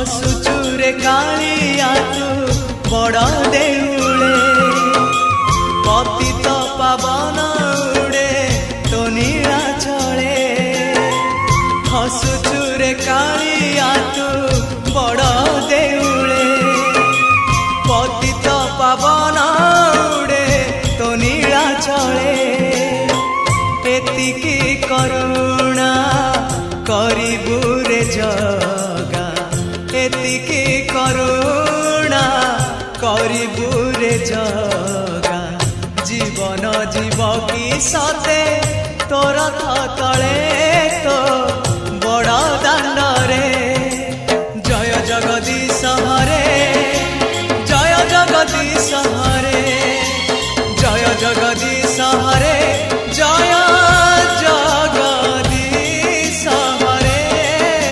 हसुचुरे कालिया तू बड़ देउले पतित पावन उड़े तो नीला चले हसुचुरे कालिया तू बड़ देउले पतित पावन उड़े तो नीला चले एतिकी करुणा करिबु रे जगा एतिकी करुणा करिबु रे जगा जीवन जीव की सते तोर तले